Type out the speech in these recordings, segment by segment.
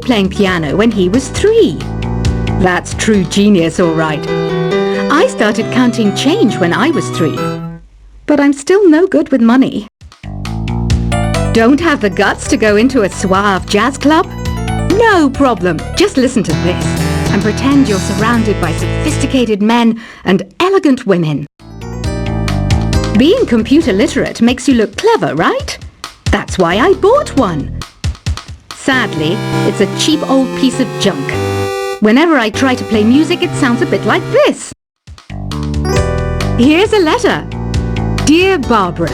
playing piano when he was 3. That's true genius, all right. I started counting change when I was 3. But I'm still no good with money. Don't have the guts to go into a suave jazz club? No problem. Just listen to this and pretend you're surrounded by sophisticated men and elegant women. Being computer literate makes you look clever, right? That's why I bought one. Sadly, it's a cheap old piece of junk. Whenever I try to play music, it sounds a bit like this. Here's a letter. Dear Barbara,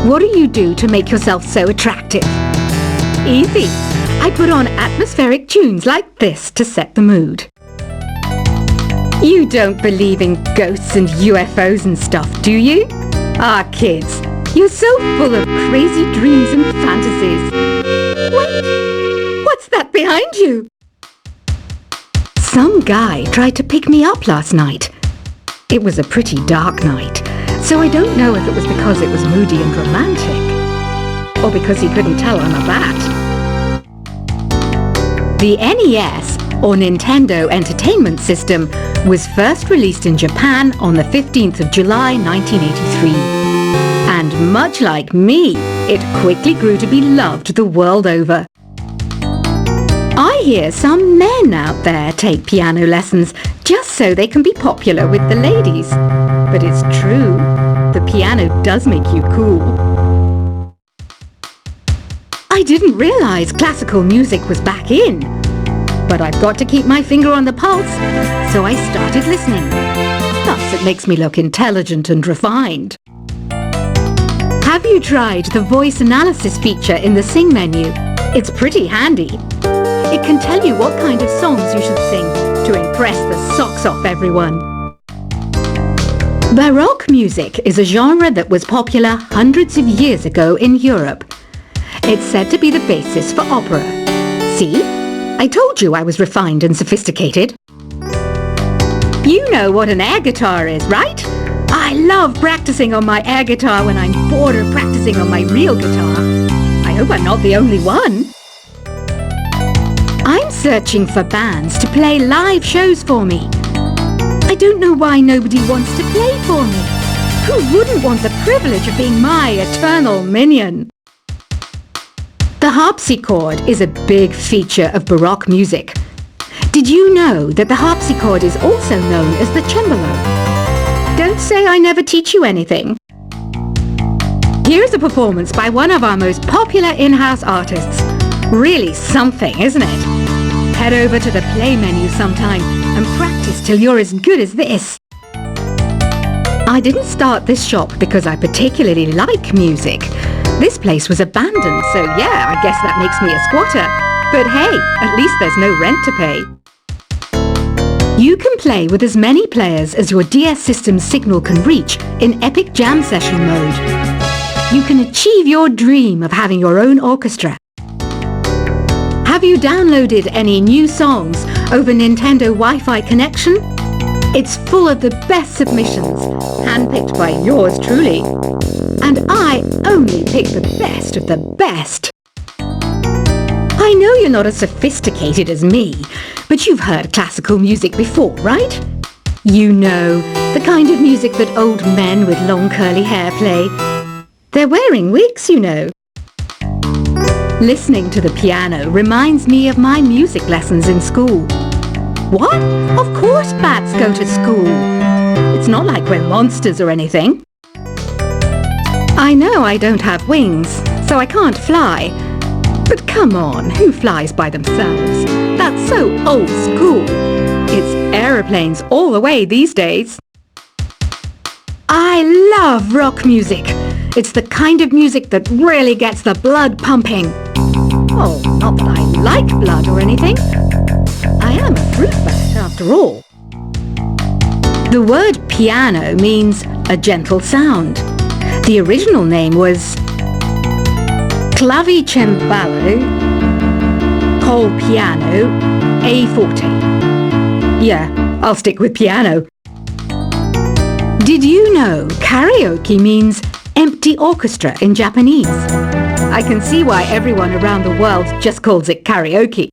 what do you do to make yourself so attractive? Easy. I put on atmospheric tunes like this to set the mood. You don't believe in ghosts and UFOs and stuff, do you? Ah, kids, you're so full of crazy dreams and fantasies. Wait, what's that behind you? Some guy tried to pick me up last night. It was a pretty dark night, so I don't know if it was because it was moody and romantic, or because he couldn't tell I'm a bat. The NES, or Nintendo Entertainment System, was first released in Japan on the 15th of July 1983. And much like me, it quickly grew to be loved the world over. I hear some men out there take piano lessons just so they can be popular with the ladies. But it's true, the piano does make you cool. I didn't realize classical music was back in. But I've got to keep my finger on the pulse, so I started listening. Thus, it makes me look intelligent and refined. Have you tried the voice analysis feature in the Sing menu? It's pretty handy. It can tell you what kind of songs you should sing to impress the socks off everyone. Baroque music is a genre that was popular hundreds of years ago in Europe. It's said to be the basis for opera. See? I told you I was refined and sophisticated. You know what an air guitar is, right? I love practicing on my air guitar when I'm bored of practicing on my real guitar. I hope I'm not the only one. I'm searching for bands to play live shows for me. I don't know why nobody wants to play for me. Who wouldn't want the privilege of being my eternal minion? The harpsichord is a big feature of Baroque music. Did you know that the harpsichord is also known as the cembalo? Don't say I never teach you anything. Here's a performance by one of our most popular in-house artists. Really something, isn't it? Head over to the play menu sometime and practice till you're as good as this. I didn't start this shop because I particularly like music. This place was abandoned, so yeah, I guess that makes me a squatter. But hey, at least there's no rent to pay. You can play with as many players as your DS system's signal can reach in Epic Jam Session mode. You can achieve your dream of having your own orchestra. Have you downloaded any new songs over Nintendo Wi-Fi connection? It's full of the best submissions, handpicked by yours truly. And I only pick the best of the best. I know you're not as sophisticated as me, but you've heard classical music before, right? You know, the kind of music that old men with long curly hair play. They're wearing wigs, you know. Listening to the piano reminds me of my music lessons in school. What? Of course bats go to school. It's not like we're monsters or anything. I know I don't have wings, so I can't fly. But come on, who flies by themselves? That's so old school. It's aeroplanes all the way these days. I love rock music. It's the kind of music that really gets the blood pumping. Oh, not that I like blood or anything. I am a fruit bat after all. The word piano means a gentle sound. The original name was clavicembalo col piano a forte. Yeah, I'll stick with piano. Did you know karaoke means empty orchestra in Japanese? I can see why everyone around the world just calls it karaoke.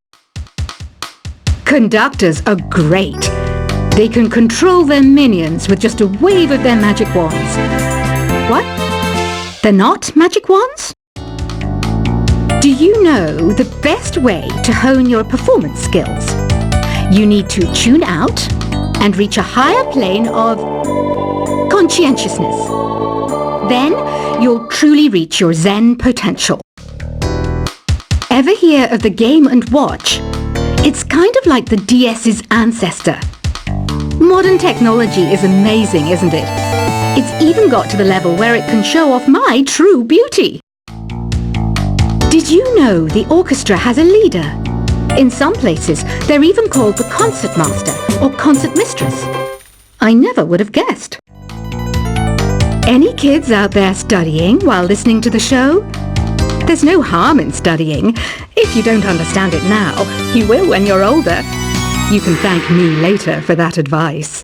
Conductors are great. They can control their minions with just a wave of their magic wands. What? They're not magic wands? Do you know the best way to hone your performance skills? You need to tune out and reach a higher plane of conscientiousness. Then you'll truly reach your Zen potential. Ever hear of the Game & Watch? It's kind of like the DS's ancestor. Modern technology is amazing, isn't it? It's even got to the level where it can show off my true beauty. Did you know the orchestra has a leader? In some places, they're even called the concertmaster or concertmistress. I never would have guessed. Any kids out there studying while listening to the show? There's no harm in studying. If you don't understand it now, you will when you're older. You can thank me later for that advice.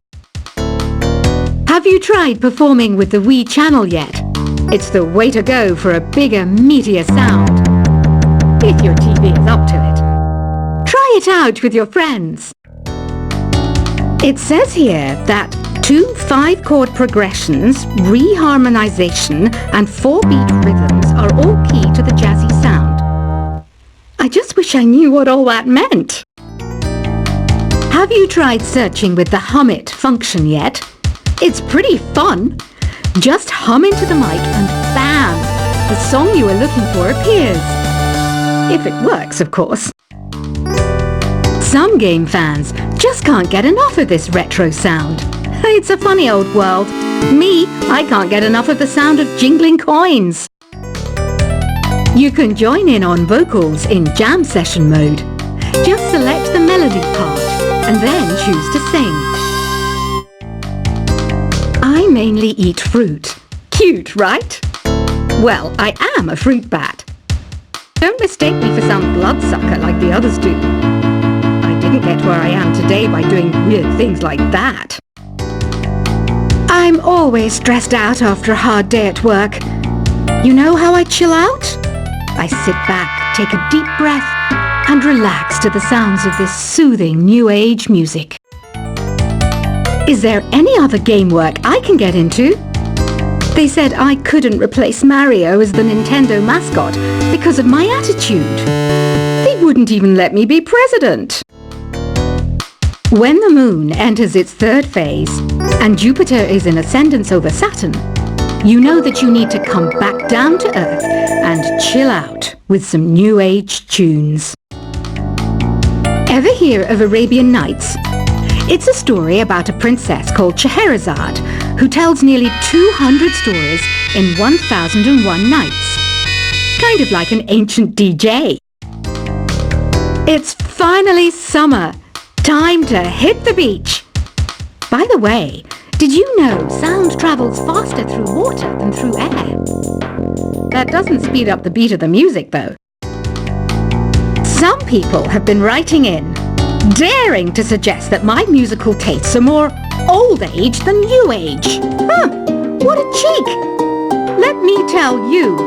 Have you tried performing with the Wii channel yet? It's the way to go for a bigger, meatier sound. If your TV is up to it. Try it out with your friends. It says here that 2 5-chord progressions, reharmonization, and 4-beat rhythms are all key to the jazzy sound. I just wish I knew what all that meant. Have you tried searching with the Hum It function yet? It's pretty fun. Just hum into the mic and bam! The song you are looking for appears. If it works, of course. Some game fans just can't get enough of this retro sound. It's a funny old world. Me, I can't get enough of the sound of jingling coins. You can join in on vocals in jam session mode. Just select the melody part and then choose to sing. I mainly eat fruit. Cute, right? Well, I am a fruit bat. Don't mistake me for some bloodsucker like the others do. I didn't get where I am today by doing weird things like that. I'm always stressed out after a hard day at work. You know how I chill out? I sit back, take a deep breath, and relax to the sounds of this soothing new age music. Is there any other game work I can get into? They said I couldn't replace Mario as the Nintendo mascot because of my attitude. They wouldn't even let me be president. When the moon enters its 3rd phase and Jupiter is in ascendance over Saturn, you know that you need to come back down to Earth and chill out with some new age tunes. Ever hear of Arabian Nights? It's a story about a princess called Scheherazade who tells nearly 200 stories in 1001 nights. Kind of like an ancient DJ. It's finally summer. Time to hit the beach. By the way, did you know sound travels faster through water than through air? That doesn't speed up the beat of the music, though. Some people have been writing in, daring to suggest that my musical tastes are more old age than new age. Huh, what a cheek! Let me tell you,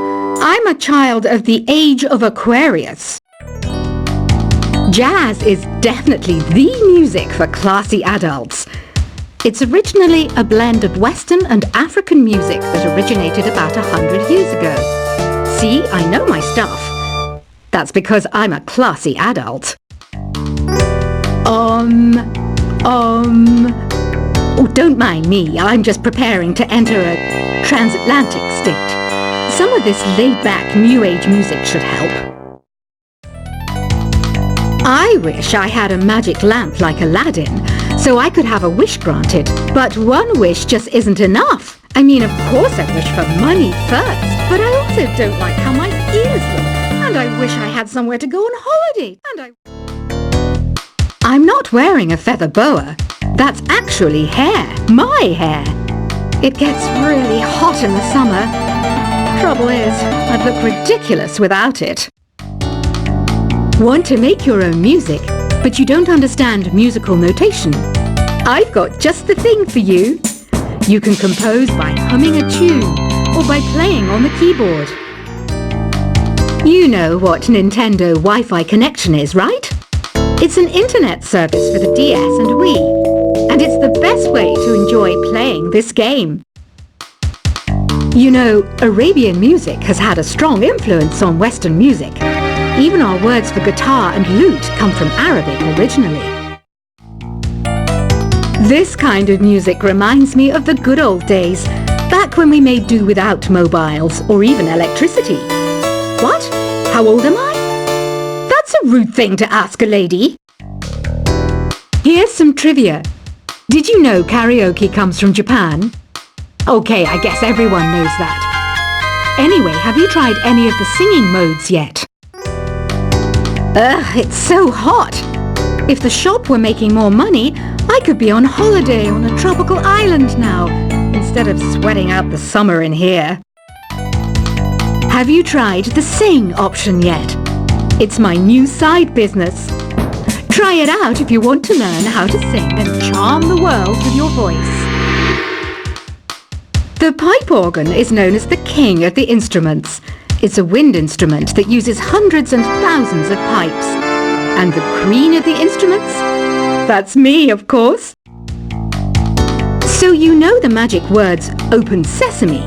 I'm a child of the age of Aquarius. Jazz is definitely the music for classy adults. It's originally a blend of Western and African music that originated about 100 years ago. See, I know my stuff. That's because I'm a classy adult. Oh, don't mind me. I'm just preparing to enter a transatlantic state. Some of this laid-back New Age music should help. I wish I had a magic lamp like Aladdin, so I could have a wish granted. But one wish just isn't enough. I mean, of course I wish for money first, but I also don't like how my ears look. And I wish I had somewhere to go on holiday. I'm not wearing a feather boa. That's actually hair. My hair. It gets really hot in the summer. Trouble is, I'd look ridiculous without it. Want to make your own music, but you don't understand musical notation? I've got just the thing for you. You can compose by humming a tune or by playing on the keyboard. You know what Nintendo Wi-Fi connection is, right? It's an internet service for the DS and Wii, and it's the best way to enjoy playing this game. You know, Arabian music has had a strong influence on Western music. Even our words for guitar and lute come from Arabic originally. This kind of music reminds me of the good old days, back when we made do without mobiles or even electricity. What? How old am I? That's a rude thing to ask a lady. Here's some trivia. Did you know karaoke comes from Japan? Okay, I guess everyone knows that. Anyway, have you tried any of the singing modes yet? Ugh, it's so hot. If the shop were making more money, I could be on holiday on a tropical island now, instead of sweating out the summer in here. Have you tried the sing option yet? It's my new side business. Try it out if you want to learn how to sing and charm the world with your voice. The pipe organ is known as the king of the instruments. It's a wind instrument that uses hundreds and thousands of pipes. And the queen of the instruments? That's me, of course. So you know the magic words "Open Sesame."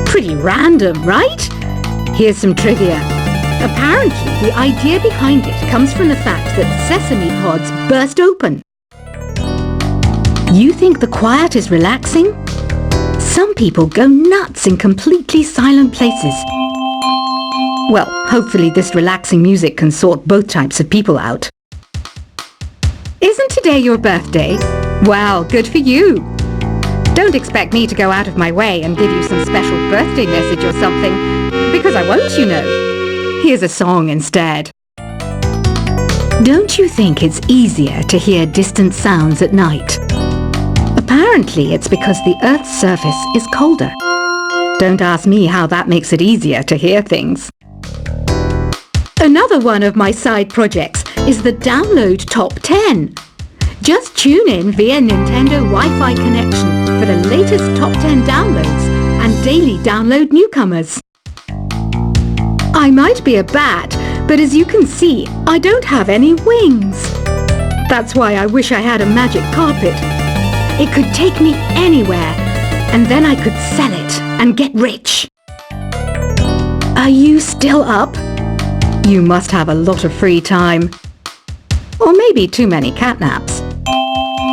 Pretty random, right? Here's some trivia. Apparently, the idea behind it comes from the fact that sesame pods burst open. You think the quiet is relaxing? Some people go nuts in completely silent places. Well, hopefully this relaxing music can sort both types of people out. Isn't today your birthday? Well, good for you. Don't expect me to go out of my way and give you some special birthday message or something, because I won't, you know. Here's a song instead. Don't you think it's easier to hear distant sounds at night? Apparently it's because the Earth's surface is colder. Don't ask me how that makes it easier to hear things. Another one of my side projects is the Download Top 10. Just tune in via Nintendo Wi-Fi connection for the latest Top 10 downloads and daily download newcomers. I might be a bat, but as you can see, I don't have any wings. That's why I wish I had a magic carpet. It could take me anywhere, and then I could sell it and get rich. Are you still up? You must have a lot of free time. Or maybe too many catnaps.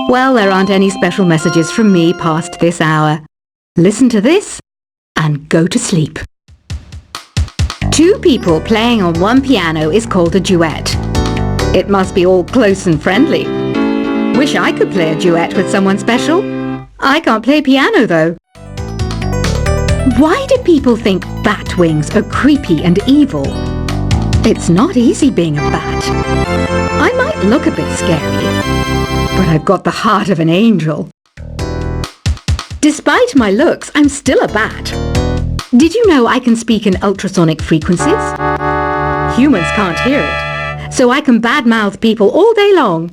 Well, there aren't any special messages from me past this hour. Listen to this and go to sleep. Two people playing on one piano is called a duet. It must be all close and friendly. Wish I could play a duet with someone special. I can't play piano though. Why do people think bat wings are creepy and evil? It's not easy being a bat. I might look a bit scary, but I've got the heart of an angel. Despite my looks, I'm still a bat. Did you know I can speak in ultrasonic frequencies? Humans can't hear it, so I can badmouth people all day long.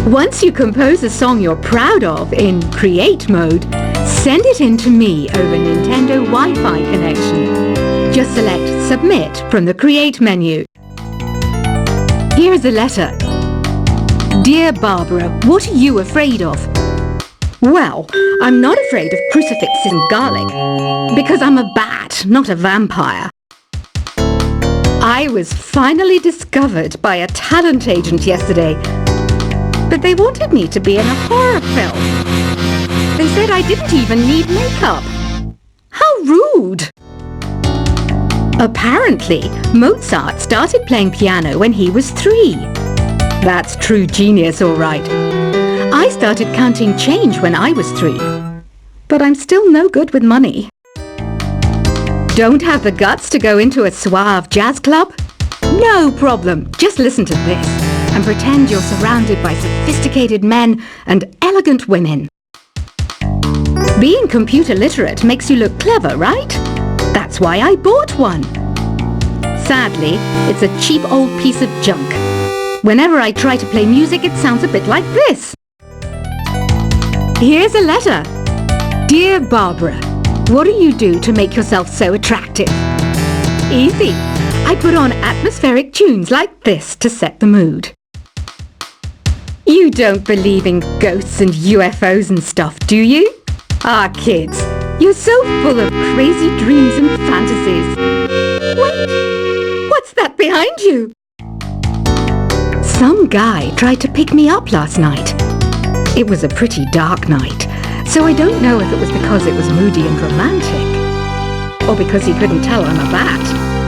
Once you compose a song you're proud of in Create mode, send it in to me over Nintendo Wi-Fi connection. Just select Submit from the Create menu. Here's a letter. Dear Barbara, what are you afraid of? Well, I'm not afraid of crucifixes and garlic, because I'm a bat, not a vampire. I was finally discovered by a talent agent yesterday, but they wanted me to be in a horror film. They said I didn't even need makeup. How rude! Apparently, Mozart started playing piano when he was 3. That's true genius, all right. I started counting change when I was 3. But I'm still no good with money. Don't have the guts to go into a suave jazz club? No problem. Just listen to this and pretend you're surrounded by sophisticated men and elegant women. Being computer literate makes you look clever, right? That's why I bought one. Sadly, it's a cheap old piece of junk. Whenever I try to play music, it sounds a bit like this. Here's a letter. Dear Barbara, what do you do to make yourself so attractive? Easy. I put on atmospheric tunes like this to set the mood. You don't believe in ghosts and UFOs and stuff, do you? Ah, kids, you're so full of crazy dreams and fantasies. Wait, what's that behind you? Some guy tried to pick me up last night. It was a pretty dark night, so I don't know if it was because it was moody and romantic, or because he couldn't tell I'm a bat.